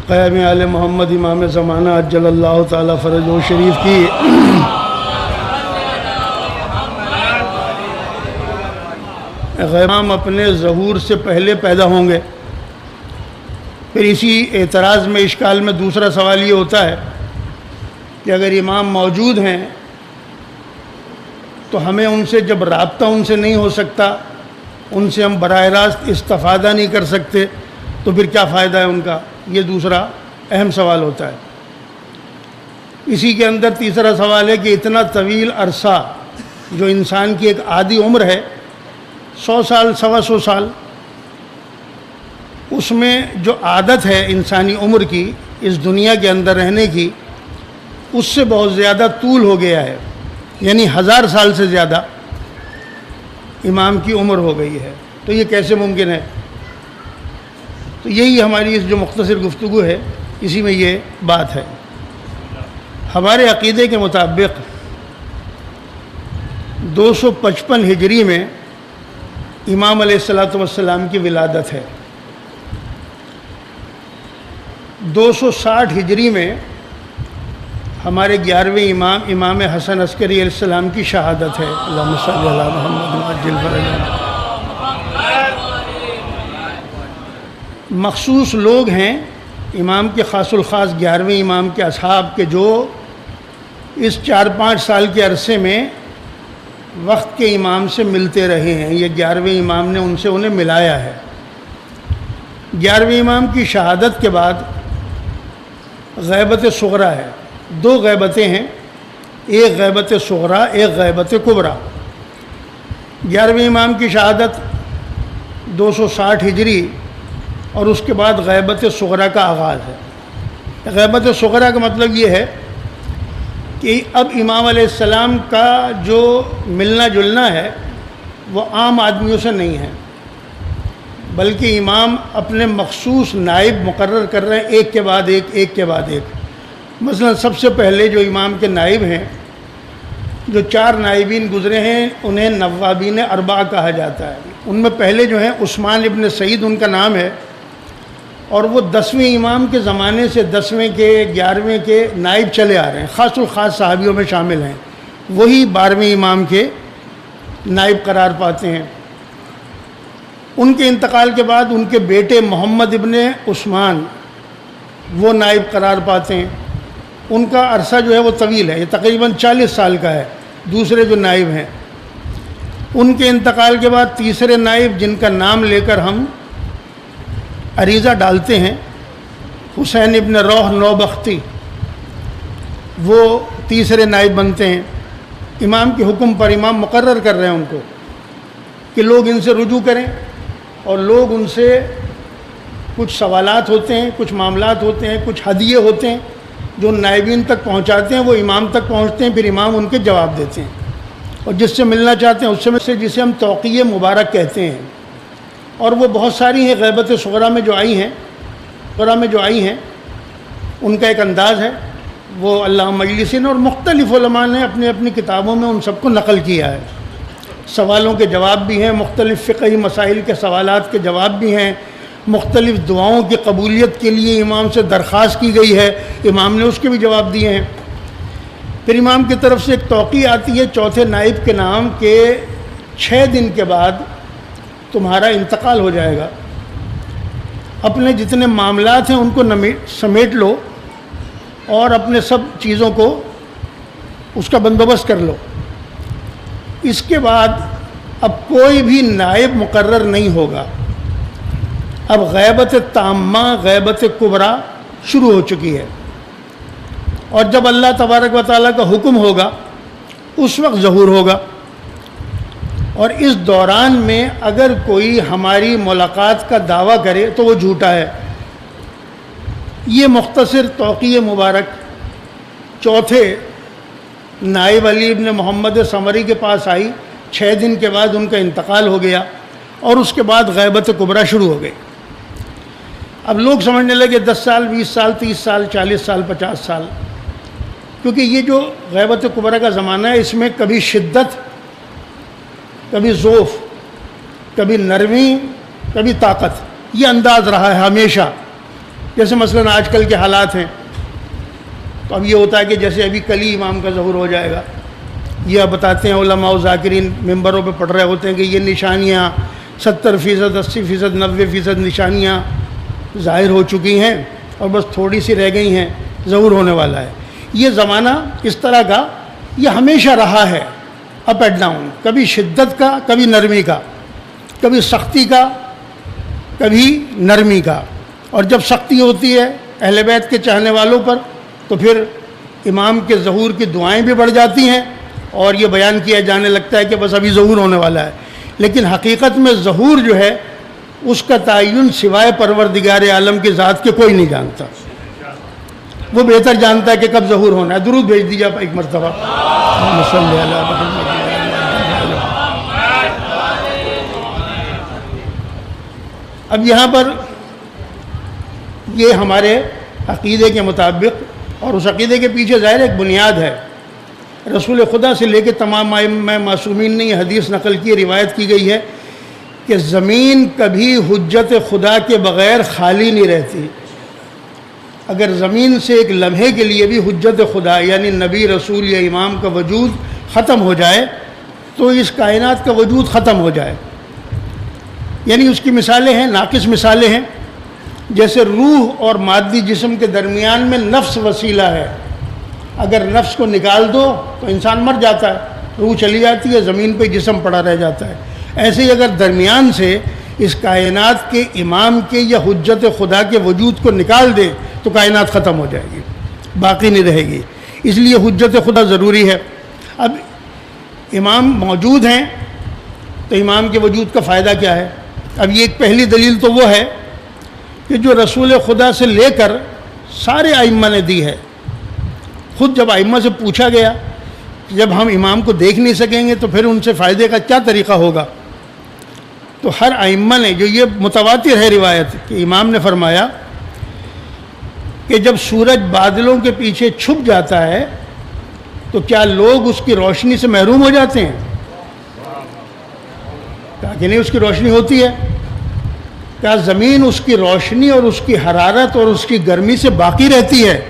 قیام آل محمد امام زمانہ عجل اللہ تعالی فرجہ شریف کی امام اپنے ظہور سے پہلے پیدا ہوں گے۔ پھر اسی اعتراض میں اشکال میں دوسرا سوال یہ ہوتا ہے کہ اگر امام موجود ہیں تو ہمیں ان سے جب رابطہ ان سے نہیں ہو سکتا، ان سے ہم براہ راست استفادہ نہیں کر سکتے، تو پھر کیا فائدہ ہے ان کا؟ یہ دوسرا اہم سوال ہوتا ہے۔ اسی کے اندر تیسرا سوال ہے کہ اتنا طویل عرصہ جو انسان کی ایک عادی عمر ہے، 100 سال 125 سال، اس میں جو عادت ہے انسانی عمر کی اس دنیا کے اندر رہنے کی، اس سے بہت زیادہ طول ہو گیا ہے، یعنی 1000 سال سے زیادہ امام کی عمر ہو گئی ہے۔ تو یہ کیسے ممکن ہے؟ تو یہی ہماری اس جو مختصر گفتگو ہے، اسی میں یہ بات ہے۔ ہمارے عقیدے کے مطابق 255 ہجری میں امام علیہ السلام کی ولادت ہے، 260 ہجری میں ہمارے 11ویں امام امام حسن عسکری علیہ السلام کی شہادت ہے۔ اللہم صلی علی محمد وعجل فرجہ۔ مخصوص لوگ ہیں امام کے خاص الخاص 11ویں امام کے اصحاب کے جو اس 4-5 سال کے عرصے میں وقت کے امام سے ملتے رہے ہیں، یہ 11ویں امام نے ان سے انہیں ملایا ہے۔ 11ویں امام کی شہادت کے بعد غیبت صغریٰ ہے، 2 غیبتیں ہیں، ایک غیبت صغریٰ، ایک غیبت کبریٰ۔ 11ویں امام کی شہادت 260 ہجری اور اس کے بعد غیبت صغریٰ کا آغاز ہے۔ غیبت صغریٰ کا مطلب یہ ہے کہ اب امام علیہ السلام کا جو ملنا جلنا ہے وہ عام آدمیوں سے نہیں ہے، بلکہ امام اپنے مخصوص نائب مقرر کر رہے ہیں، ایک کے بعد ایک، ایک کے بعد ایک۔ مثلا سب سے پہلے جو امام کے نائب ہیں، جو 4 نائبین گزرے ہیں، انہیں نوابین اربعہ کہا جاتا ہے۔ ان میں پہلے جو ہیں عثمان ابن سعید ان کا نام ہے، اور وہ 10ویں امام کے زمانے سے 10ویں کے 11ویں کے نائب چلے آ رہے ہیں، خاص الخاص صحابیوں میں شامل ہیں، وہی 12ویں امام کے نائب قرار پاتے ہیں۔ ان کے انتقال کے بعد ان کے بیٹے محمد ابن عثمان وہ نائب قرار پاتے ہیں۔ ان کا عرصہ جو ہے وہ طویل ہے، یہ تقریباً 40 سال کا ہے۔ دوسرے جو نائب ہیں ان کے انتقال کے بعد تیسرے نائب، جن کا نام لے کر ہم عریضہ ڈالتے ہیں، حسین ابن روح نوبختی، وہ تیسرے نائب بنتے ہیں۔ امام کے حکم پر امام مقرر کر رہے ہیں ان کو کہ لوگ ان سے رجوع کریں، اور لوگ ان سے کچھ سوالات ہوتے ہیں، کچھ معاملات ہوتے ہیں، کچھ ہدیے ہوتے ہیں جو نائبین تک پہنچاتے ہیں، وہ امام تک پہنچتے ہیں، پھر امام ان کے جواب دیتے ہیں، اور جس سے ملنا چاہتے ہیں اس سے جسے ہم توقیہ مبارک کہتے ہیں۔ اور وہ بہت ساری ہیں غیبت صغریٰ میں جو آئی ہیں، ان کا ایک انداز ہے، وہ علامہ مجلسی نے اور مختلف علماء نے اپنی اپنی کتابوں میں ان سب کو نقل کیا ہے۔ سوالوں کے جواب بھی ہیں، مختلف فقہی مسائل کے سوالات کے جواب بھی ہیں، مختلف دعاؤں کی قبولیت کے لیے امام سے درخواست کی گئی ہے، امام نے اس کے بھی جواب دیے ہیں۔ پھر امام کی طرف سے ایک توقیع آتی ہے چوتھے نائب کے نام کہ 6 دن کے بعد تمہارا انتقال ہو جائے گا، اپنے جتنے معاملات ہیں ان کو سمیٹ لو اور اپنے سب چیزوں کو اس کا بندوبست کر لو۔ اس کے بعد اب کوئی بھی نائب مقرر نہیں ہوگا، اب غیبت تامہ، غیبت کبریٰ شروع ہو چکی ہے، اور جب اللہ تبارک و تعالیٰ کا حکم ہوگا اس وقت ظہور ہوگا۔ اور اس دوران میں اگر کوئی ہماری ملاقات کا دعویٰ کرے تو وہ جھوٹا ہے۔ یہ مختصر توقیع مبارک چوتھے نائب علی ابن محمد سمری کے پاس آئی، 6 دن کے بعد ان کا انتقال ہو گیا، اور اس کے بعد غیبت کبریٰ شروع ہو گئی۔ اب لوگ سمجھنے لگے 10 سال 20 سال 30 سال 40 سال 50 سال، کیونکہ یہ جو غیبت کبریٰ کا زمانہ ہے، اس میں کبھی شدت، کبھی ضعف، کبھی نرمی، کبھی طاقت، یہ انداز رہا ہے ہمیشہ۔ جیسے مثلاً آج کل کے حالات ہیں، تو اب یہ ہوتا ہے کہ جیسے ابھی کل ہی امام کا ظہور ہو جائے گا، یہ بتاتے ہیں علماء و ذاکرین ممبروں پہ پڑھ رہے ہوتے ہیں کہ یہ نشانیاں 70%، 80%، 90% نشانیاں ظاہر ہو چکی ہیں اور بس تھوڑی سی رہ گئی ہیں، ظہور ہونے والا ہے۔ یہ زمانہ اس طرح کا یہ ہمیشہ رہا ہے، اپ اینڈ ڈاؤن، کبھی شدت کا، کبھی نرمی کا، کبھی سختی کا، کبھی نرمی کا۔ اور جب سختی ہوتی ہے اہل بیت کے چاہنے والوں پر تو پھر امام کے ظہور کی دعائیں بھی بڑھ جاتی ہیں اور یہ بیان کیا جانے لگتا ہے کہ بس ابھی ظہور ہونے والا ہے۔ لیکن حقیقت میں ظہور جو ہے اس کا تعین سوائے پروردگار عالم کی ذات کے کوئی نہیں جانتا، وہ بہتر جانتا ہے کہ کب ظہور ہونا ہے۔ درود بھیج دیجیے آپ ایک مرتبہ۔ اب یہاں پر یہ ہمارے عقیدے کے مطابق، اور اس عقیدے کے پیچھے ظاہر ایک بنیاد ہے، رسول خدا سے لے کے تمام ائمہ معصومین نے یہ حدیث نقل کی، روایت کی گئی ہے کہ زمین کبھی حجت خدا کے بغیر خالی نہیں رہتی۔ اگر زمین سے ایک لمحے کے لیے بھی حجت خدا یعنی نبی، رسول یا امام کا وجود ختم ہو جائے تو اس کائنات کا وجود ختم ہو جائے۔ یعنی اس کی مثالیں ہیں، ناقص مثالیں ہیں، جیسے روح اور مادی جسم کے درمیان میں نفس وسیلہ ہے، اگر نفس کو نکال دو تو انسان مر جاتا ہے، روح چلی جاتی ہے، زمین پہ جسم پڑا رہ جاتا ہے۔ ایسے ہی اگر درمیان سے اس کائنات کے امام کے یا حجت خدا کے وجود کو نکال دے تو کائنات ختم ہو جائے گی، باقی نہیں رہے گی۔ اس لیے حجت خدا ضروری ہے۔ اب امام موجود ہیں تو امام کے وجود کا فائدہ کیا ہے؟ اب یہ ایک پہلی دلیل تو وہ ہے کہ جو رسول خدا سے لے کر سارے ائمہ نے دی ہے۔ خود جب ائمہ سے پوچھا گیا کہ جب ہم امام کو دیکھ نہیں سکیں گے تو پھر ان سے فائدے کا کیا طریقہ ہوگا، تو ہر ائمہ نے، جو یہ متواتر ہے روایت کہ امام نے فرمایا کہ جب سورج بادلوں کے پیچھے چھپ جاتا ہے تو کیا لوگ اس کی روشنی سے محروم ہو جاتے ہیں؟ کہا کہ نہیں، اس کی روشنی ہوتی ہے۔ کہا زمین اس کی روشنی اور اس کی حرارت اور اس کی گرمی سے باقی رہتی ہے،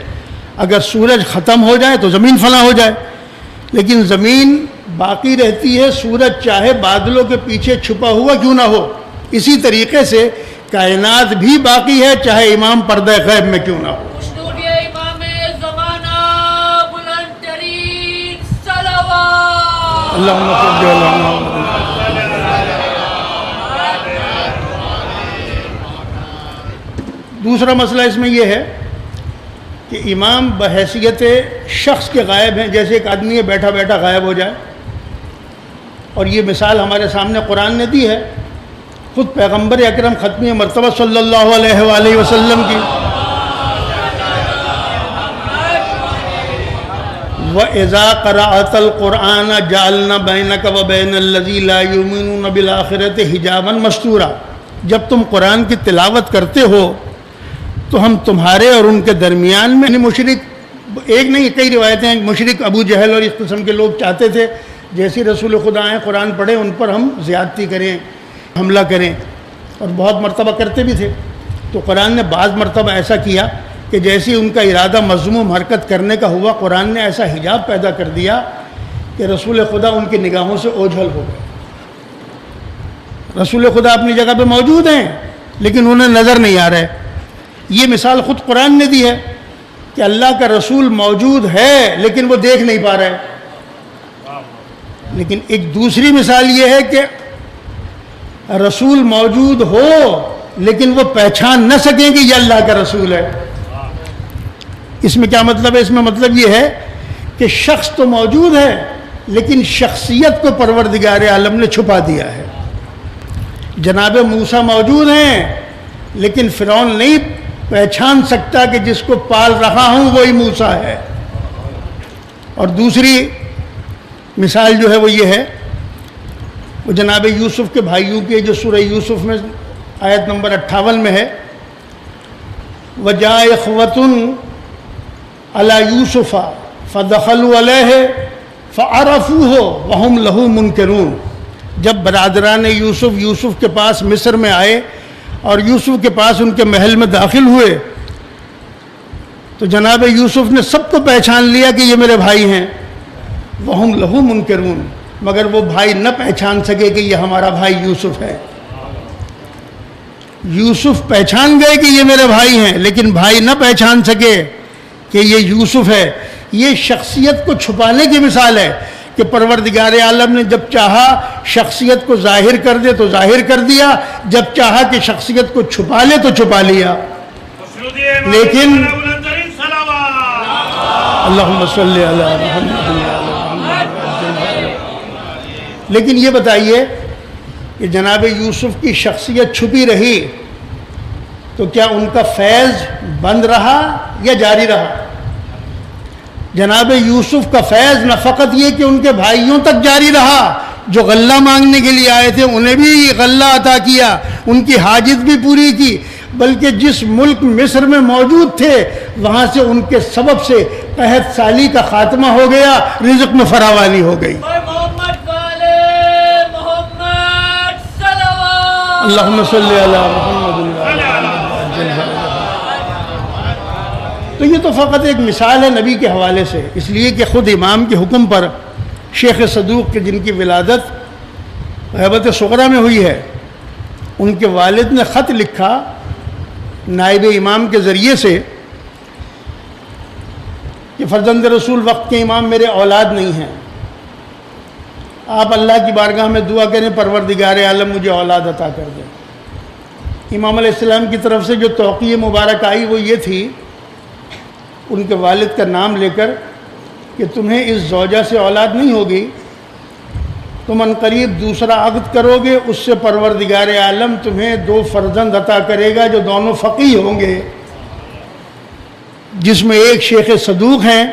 اگر سورج ختم ہو جائے تو زمین فنا ہو جائے، لیکن زمین باقی رہتی ہے، سورج چاہے بادلوں کے پیچھے چھپا ہوا کیوں نہ ہو۔ اسی طریقے سے کائنات بھی باقی ہے چاہے امام پردہ غیب میں کیوں نہ ہو۔ اللہم صلی علی محمد۔ دوسرا مسئلہ اس میں یہ ہے کہ امام بحیثیت شخص کے غائب ہیں، جیسے ایک آدمی بیٹھا بیٹھا غائب ہو جائے، اور یہ مثال ہمارے سامنے قرآن نے دی ہے، خود پیغمبر اکرم ختمی مرتبہ صلی اللہ علیہ وآلہ وسلم کی۔ وَإِذَا قَرَأْتَ الْقُرْآنَ جَعَلْنَا بَيْنَكَ وَبَيْنَ الَّذِي لَا يُؤْمِنُونَ بِالْآخِرَةِ حِجَابًا مَسْتُورًا، جب تم قرآن کی تلاوت کرتے ہو تو ہم تمہارے اور ان کے درمیان میں، یعنی مشرک، ایک نہیں کئی روایتیں ہیں، مشرک ابو جہل اور اس قسم کے لوگ چاہتے تھے جیسے رسول خدا آئیں قرآن پڑھیں ان پر ہم زیادتی کریں، حملہ کریں، اور بہت مرتبہ کرتے بھی تھے۔ تو قرآن نے بعض مرتبہ ایسا کیا کہ جیسے ان کا ارادہ مذموم حرکت کرنے کا ہوا، قرآن نے ایسا حجاب پیدا کر دیا کہ رسول خدا ان کی نگاہوں سے اوجھل ہو گئے۔ رسول خدا اپنی جگہ پہ موجود ہیں لیکن انہیں نظر نہیں آ رہے۔ یہ مثال خود قرآن نے دی ہے کہ اللہ کا رسول موجود ہے لیکن وہ دیکھ نہیں پا رہے۔ لیکن ایک دوسری مثال یہ ہے کہ رسول موجود ہو لیکن وہ پہچان نہ سکیں کہ یہ اللہ کا رسول ہے۔ اس میں کیا مطلب ہے؟ اس میں مطلب یہ ہے کہ شخص تو موجود ہے لیکن شخصیت کو پروردگار عالم نے چھپا دیا ہے۔ جناب موسیٰ موجود ہیں لیکن فرعون نہیں پہچان سکتا کہ جس کو پال رہا ہوں وہی موسیٰ ہے۔ اور دوسری مثال جو ہے وہ یہ ہے، وہ جناب یوسف کے بھائیوں کی، جو سورہ یوسف میں آیت نمبر 58 میں ہے، وَجَاءَ إِخْوَةٌ عَلَى يُوسُفَ فَدَخَلُوا عَلَيْهِ فَعَرَفُوهُ وَهُمْ لَهُ مُنْكِرُونَ، جب برادران یوسف کے پاس مصر میں آئے اور یوسف کے پاس ان کے محل میں داخل ہوئے تو جناب یوسف نے سب کو پہچان لیا کہ یہ میرے بھائی ہیں. وہم لہو منکرون، مگر وہ بھائی نہ پہچان سکے کہ یہ ہمارا بھائی یوسف ہے. یوسف پہچان گئے کہ یہ میرے بھائی ہیں، لیکن بھائی نہ پہچان سکے کہ یہ یوسف ہے. یہ شخصیت کو چھپانے کی مثال ہے کہ پروردگار عالم نے جب چاہا شخصیت کو ظاہر کر دے تو ظاہر کر دیا، جب چاہا کہ شخصیت کو چھپا لے تو چھپا لیا. لیکن اللہم صلی علی محمد. لیکن یہ بتائیے کہ جناب یوسف کی شخصیت چھپی رہی تو کیا ان کا فیض بند رہا یا جاری رہا؟ جناب یوسف کا فیض نہ فقط یہ کہ ان کے بھائیوں تک جاری رہا، جو غلہ مانگنے کے لیے آئے تھے انہیں بھی غلہ عطا کیا، ان کی حاجت بھی پوری کی، بلکہ جس ملک مصر میں موجود تھے وہاں سے ان کے سبب سے قحط سالی کا خاتمہ ہو گیا، رزق میں فراوانی ہو گئی. اللہم صلی علی محمد. تو یہ تو فقط ایک مثال ہے نبی کے حوالے سے، اس لیے کہ خود امام کے حکم پر شیخ صدوق کے جن کی ولادت غیبت صغریٰ میں ہوئی ہے، ان کے والد نے خط لکھا نائب امام کے ذریعے سے کہ فرزند رسول وقت کے امام میرے اولاد نہیں ہیں، آپ اللہ کی بارگاہ میں دعا کریں پروردگار عالم مجھے اولاد عطا کر دیں. امام علیہ السلام کی طرف سے جو توقیع مبارک آئی وہ یہ تھی ان کے والد کا نام لے کر کہ تمہیں اس زوجہ سے اولاد نہیں ہوگی، تم عنقریب دوسرا عقد کرو گے، اس سے پروردگار عالم تمہیں 2 فرزند عطا کرے گا جو دونوں فقیہ ہوں گے، جس میں ایک شیخ صدوق ہیں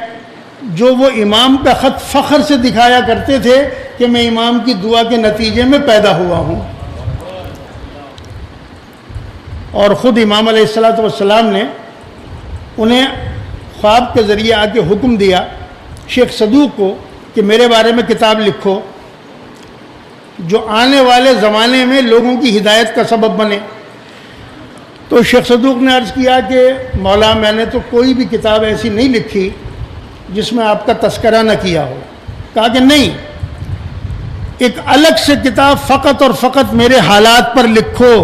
جو وہ امام کا خط فخر سے دکھایا کرتے تھے کہ میں امام کی دعا کے نتیجے میں پیدا ہوا ہوں. اور خود امام علیہ السلام نے انہیں خواب کے ذریعے آ کے حکم دیا شیخ صدوق کو کہ میرے بارے میں کتاب لکھو جو آنے والے زمانے میں لوگوں کی ہدایت کا سبب بنے. تو شیخ صدوق نے عرض کیا کہ مولا میں نے تو کوئی بھی کتاب ایسی نہیں لکھی جس میں آپ کا تذکرہ نہ کیا ہو. کہا کہ نہیں، ایک الگ سے کتاب فقط اور فقط میرے حالات پر لکھو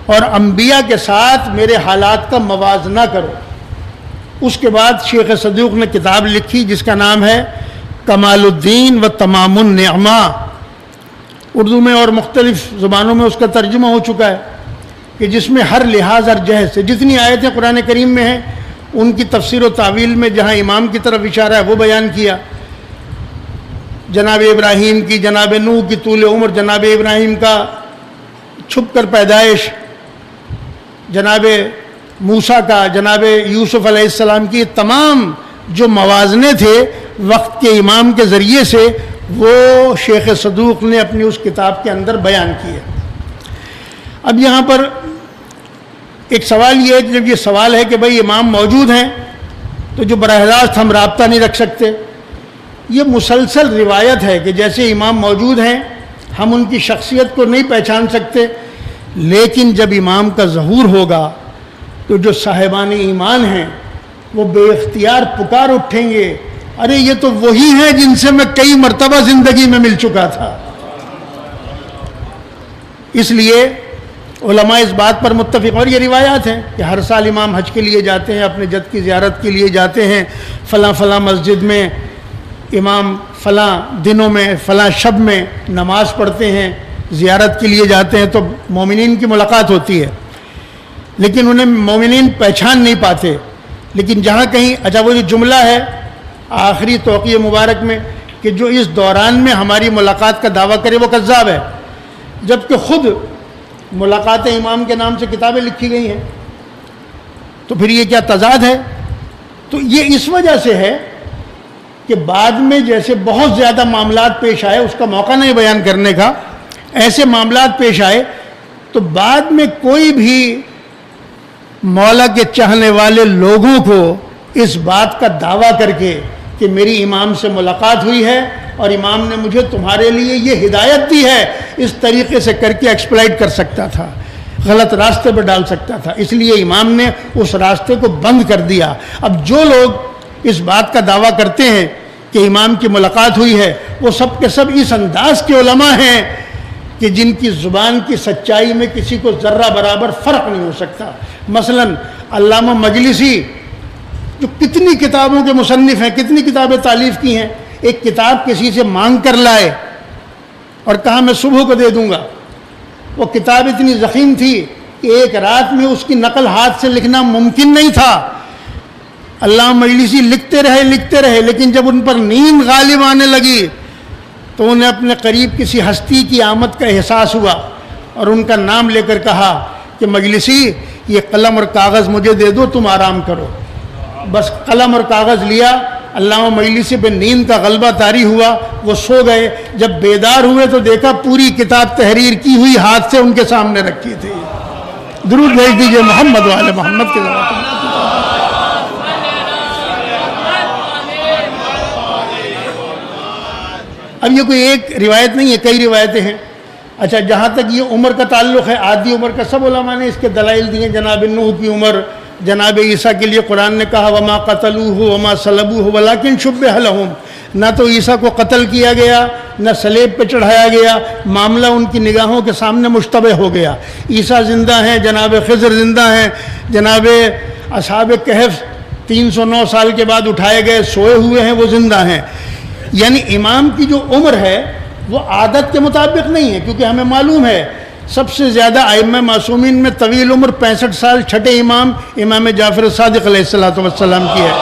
اور انبیاء کے ساتھ میرے حالات کا موازنہ کرو. اس کے بعد شیخ صدوق نے کتاب لکھی جس کا نام ہے کمال الدین و تمام النعمہ. اردو میں اور مختلف زبانوں میں اس کا ترجمہ ہو چکا ہے کہ جس میں ہر لحاظ ہر جہت سے جتنی آیتیں قرآن کریم میں ہیں ان کی تفسیر و تعویل میں جہاں امام کی طرف اشارہ ہے وہ بیان کیا. جناب ابراہیم کی، جناب نوح کی طول عمر، جناب ابراہیم کا چھپ کر پیدائش، جناب موسیٰ کا، جناب یوسف علیہ السلام کی تمام جو موازنے تھے وقت کے امام کے ذریعے سے وہ شیخ صدوق نے اپنی اس کتاب کے اندر بیان کیے. اب یہاں پر ایک سوال یہ ہے کہ جب یہ سوال ہے کہ بھئی امام موجود ہیں تو جو براہ راست ہم رابطہ نہیں رکھ سکتے، یہ مسلسل روایت ہے کہ جیسے امام موجود ہیں ہم ان کی شخصیت کو نہیں پہچان سکتے، لیکن جب امام کا ظہور ہوگا تو جو صاحبان ایمان ہیں وہ بے اختیار پکار اٹھیں گے، ارے یہ تو وہی ہیں جن سے میں کئی مرتبہ زندگی میں مل چکا تھا. اس لیے علماء اس بات پر متفق، اور یہ روایات ہیں کہ ہر سال امام حج کے لیے جاتے ہیں، اپنے جد کی زیارت کے لیے جاتے ہیں، فلاں فلاں مسجد میں امام فلاں دنوں میں فلاں شب میں نماز پڑھتے ہیں، زیارت کے لیے جاتے ہیں تو مومنین کی ملاقات ہوتی ہے، لیکن انہیں مومنین پہچان نہیں پاتے. لیکن جہاں کہیں اچھا وہ جو جملہ ہے آخری توقیع مبارک میں کہ جو اس دوران میں ہماری ملاقات کا دعویٰ کرے وہ کذاب ہے، جبکہ خود ملاقات امام کے نام سے کتابیں لکھی گئی ہیں، تو پھر یہ کیا تضاد ہے؟ تو یہ اس وجہ سے ہے کہ بعد میں جیسے بہت زیادہ معاملات پیش آئے، اس کا موقع نہیں بیان کرنے کا، ایسے معاملات پیش آئے تو بعد میں کوئی بھی مولا کے چاہنے والے لوگوں کو اس بات کا دعویٰ کر کے کہ میری امام سے ملاقات ہوئی ہے اور امام نے مجھے تمہارے لیے یہ ہدایت دی ہے، اس طریقے سے کر کے ایکسپلائٹ کر سکتا تھا. غلط راستے پہ ڈال سکتا تھا، اس لیے امام نے اس راستے کو بند کر دیا۔ اب جو لوگ اس بات کا دعویٰ کرتے ہیں کہ امام کی ملاقات ہوئی ہے، وہ سب کے سب اس انداز کے علماء ہیں کہ جن کی زبان کی سچائی میں کسی کو ذرہ برابر فرق نہیں ہو سکتا۔ مثلا علامہ مجلسی جو کتنی کتابوں کے مصنف ہیں، کتنی کتابیں تالیف کی ہیں، ایک کتاب کسی سے مانگ کر لائے اور کہا میں صبح کو دے دوں گا۔ وہ کتاب اتنی ضخیم تھی کہ ایک رات میں اس کی نقل ہاتھ سے لکھنا ممکن نہیں تھا۔ علامہ مجلسی لکھتے رہے، لیکن جب ان پر نیند غالب آنے لگی تو انہیں اپنے قریب کسی ہستی کی آمد کا احساس ہوا اور ان کا نام لے کر کہا کہ مجلسی یہ قلم اور کاغذ مجھے دے دو، تم آرام کرو۔ بس قلم اور کاغذ لیا، علامہ مجلسی پہ نیند کا غلبہ طاری ہوا، وہ سو گئے۔ جب بیدار ہوئے تو دیکھا پوری کتاب تحریر کی ہوئی ہاتھ سے ان کے سامنے رکھی تھی۔ درود بھیج دیجئے محمد و آل محمد کے ذریعے۔ اب یہ کوئی ایک روایت نہیں ہے، کئی روایتیں ہیں۔ اچھا، جہاں تک یہ عمر کا تعلق ہے، آدھی عمر کا، سب علماء نے اس کے دلائل دیے۔ جناب نوح کی عمر، جناب عیسیٰ کے لیے قرآن نے کہا وما قتلوہ وما صلبوہ ولکن شبہ لہم، نہ تو عیسیٰ کو قتل کیا گیا نہ صلیب پہ چڑھایا گیا، معاملہ ان کی نگاہوں کے سامنے مشتبہ ہو گیا۔ عیسیٰ زندہ ہیں، جناب خضر زندہ ہیں، جناب اصحاب کہف 309 سال کے بعد اٹھائے گئے، سوئے ہوئے ہیں، وہ زندہ ہیں۔ یعنی امام کی جو عمر ہے وہ عادت کے مطابق نہیں ہے، کیونکہ ہمیں معلوم ہے سب سے زیادہ ائمہ معصومین میں طویل عمر 65 سال چھٹے امام امام جعفر صادق علیہ السلام کی ہے۔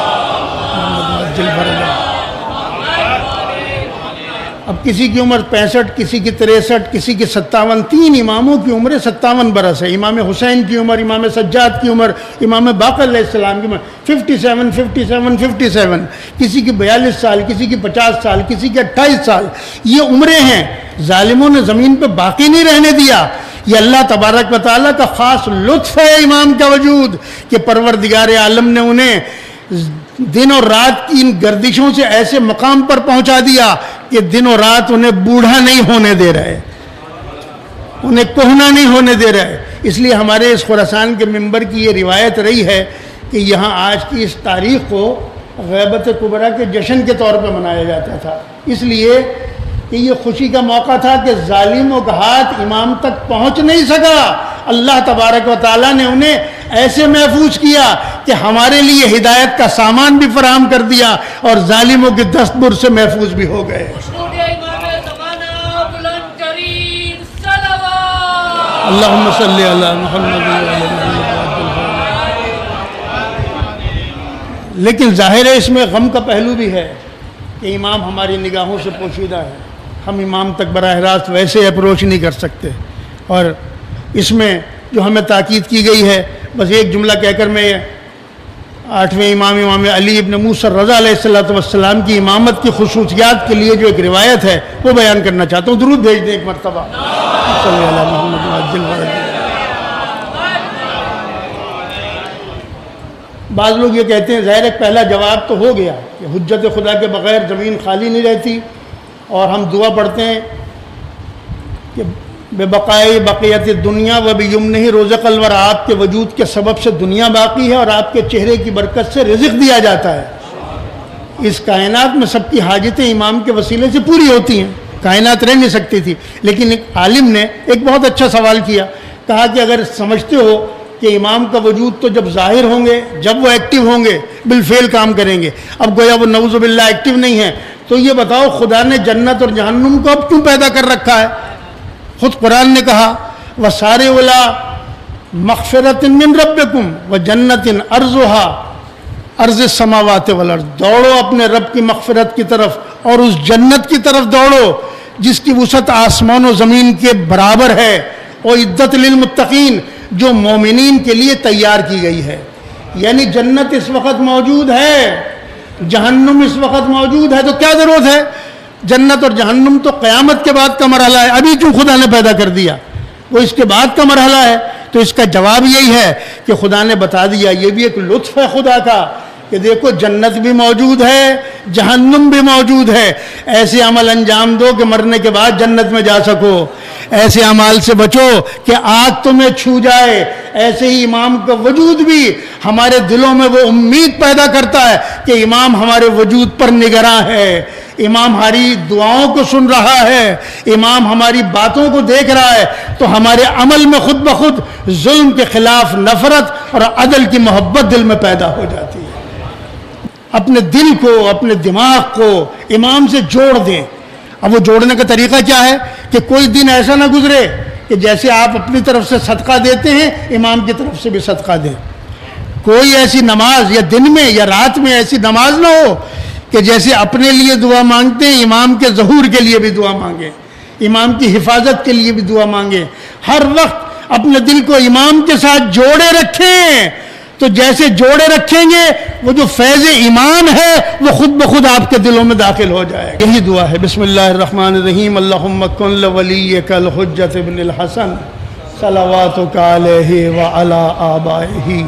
اب کسی کی عمر 65، کسی کی 63، کسی کی 57، 3 اماموں کی عمر 57 برس ہے۔ امام حسین کی عمر، امام سجاد کی عمر، امام باقر علیہ السلام کی عمر 57، کسی کی 42 سال، کسی کی 50 سال، کسی کی 28 سال۔ یہ عمریں ہیں، ظالموں نے زمین پہ باقی نہیں رہنے دیا۔ یہ اللہ تبارک و تعالیٰ کا خاص لطف ہے امام کا وجود کہ پروردگار عالم نے انہیں دن اور رات کی ان گردشوں سے ایسے مقام پر پہنچا دیا کہ دن اور رات انہیں بوڑھا نہیں ہونے دے رہے، انہیں کہنا نہیں ہونے دے رہے۔ اس لیے ہمارے اس خراسان کے منبر کی یہ روایت رہی ہے کہ یہاں آج کی اس تاریخ کو غیبت کبریٰ کے جشن کے طور پہ منایا جاتا تھا، اس لیے کہ یہ خوشی کا موقع تھا کہ ظالموں کا ہاتھ امام تک پہنچ نہیں سکا۔ اللہ تبارک و تعالیٰ نے انہیں ایسے محفوظ کیا کہ ہمارے لیے ہدایت کا سامان بھی فراہم کر دیا اور ظالموں کی دستبر سے محفوظ بھی ہو گئے۔ اللہم صلی علی محمد۔ لیکن ظاہر ہے اس میں غم کا پہلو بھی ہے کہ امام ہماری نگاہوں سے پوشیدہ ہے، ہم امام تک براہ راست ویسے اپروچ نہیں کر سکتے۔ اور اس میں جو ہمیں تاکید کی گئی ہے، بس ایک جملہ کہہ کر میں 8ویں امام علی ابن موسیٰ رضا علیہ السلام کی امامت کی خصوصیات کے لیے جو ایک روایت ہے وہ بیان کرنا چاہتا ہوں۔ درود بھیج دیں ایک مرتبہ۔ صلی اللہ علیہ محمد۔ بعض لوگ یہ کہتے ہیں، ظاہر ہے پہلا جواب تو ہو گیا کہ حجت خدا کے بغیر زمین خالی نہیں رہتی، اور ہم دعا پڑھتے ہیں کہ بے بقائے بقیت دنیا و بیمنہ رزق الورا، آپ کے وجود کے سبب سے دنیا باقی ہے اور آپ کے چہرے کی برکت سے رزق دیا جاتا ہے۔ اس کائنات میں سب کی حاجتیں امام کے وسیلے سے پوری ہوتی ہیں، کائنات رہ نہیں سکتی تھی۔ لیکن ایک عالم نے ایک بہت اچھا سوال کیا، کہا کہ اگر سمجھتے ہو کہ امام کا وجود تو جب ظاہر ہوں گے، جب وہ ایکٹیو ہوں گے، بالفعل کام کریں گے، اب گویا وہ نعوذ باللہ ایکٹیو نہیں ہے، تو یہ بتاؤ خدا نے جنت اور جہنم کو اب کیوں پیدا کر رکھا ہے؟ خود قرآن نے کہا وَسَارِعُوا إِلَىٰ مَغْفِرَةٍ مِّن رَبِّكُمْ وَجَنَّةٍ عَرْضُهَا عرض السماوات والارض، دوڑو اپنے رب کی مغفرت کی طرف اور اس جنت کی طرف دوڑو جس کی وسعت آسمان و زمین کے برابر ہے، اور عدت للمتقین، جو مومنین کے لیے تیار کی گئی ہے۔ یعنی جنت اس وقت موجود ہے، جہنم اس وقت موجود ہے، تو کیا ضرورت ہے؟ جنت اور جہنم تو قیامت کے بعد کا مرحلہ ہے، ابھی کیوں خدا نے پیدا کر دیا؟ وہ اس کے بعد کا مرحلہ ہے۔ تو اس کا جواب یہی ہے کہ خدا نے بتا دیا، یہ بھی ایک لطف ہے خدا کا کہ دیکھو جنت بھی موجود ہے، جہنم بھی موجود ہے. ایسے عمل انجام دو کہ مرنے کے بعد جنت میں جا سکو. ایسے اعمال سے بچو کہ آگ تمہیں چھو جائے. ایسے ہی امام کا وجود بھی ہمارے دلوں میں وہ امید پیدا کرتا ہے کہ امام ہمارے وجود پر نگراں ہے, امام ہماری دعاؤں کو سن رہا ہے, امام ہماری باتوں کو دیکھ رہا ہے. تو ہمارے عمل میں خود بخود ظلم کے خلاف نفرت اور عدل کی محبت دل میں پیدا ہو جاتی ہے. اپنے دل کو, اپنے دماغ کو امام سے جوڑ دیں. اب وہ جوڑنے کا طریقہ کیا ہے کہ کوئی دن ایسا نہ گزرے کہ جیسے آپ اپنی طرف سے صدقہ دیتے ہیں امام کی طرف سے بھی صدقہ دیں. کوئی ایسی نماز یا دن میں یا رات میں ایسی نماز نہ ہو کہ جیسے اپنے لیے دعا مانگتے ہیں امام کے ظہور کے لیے بھی دعا مانگیں, امام کی حفاظت کے لیے بھی دعا مانگیں. ہر وقت اپنے دل کو امام کے ساتھ جوڑے رکھیں. تو جیسے جوڑے رکھیں گے وہ جو فیض ایمان ہے وہ خود بخود آپ کے دلوں میں داخل ہو جائے گا. یہی دعا ہے. بسم اللہ الرحمن الرحیم. اللہم کن لولیک الحجۃ ابن الحسن صلواتک علیہ وعلی آبائہ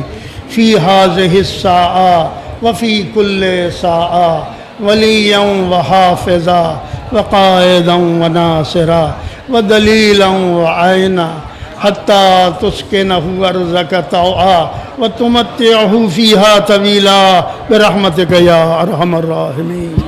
فی ہذہ الساعۃ وفی کل ساعۃ ولییا وحافظا وقائدا وناصرا ودلیلا وعینا حتی تسکنہ ارضک طوعا وتمتعہ فیہا طویلا برحمتک یا ارحم الراحمین.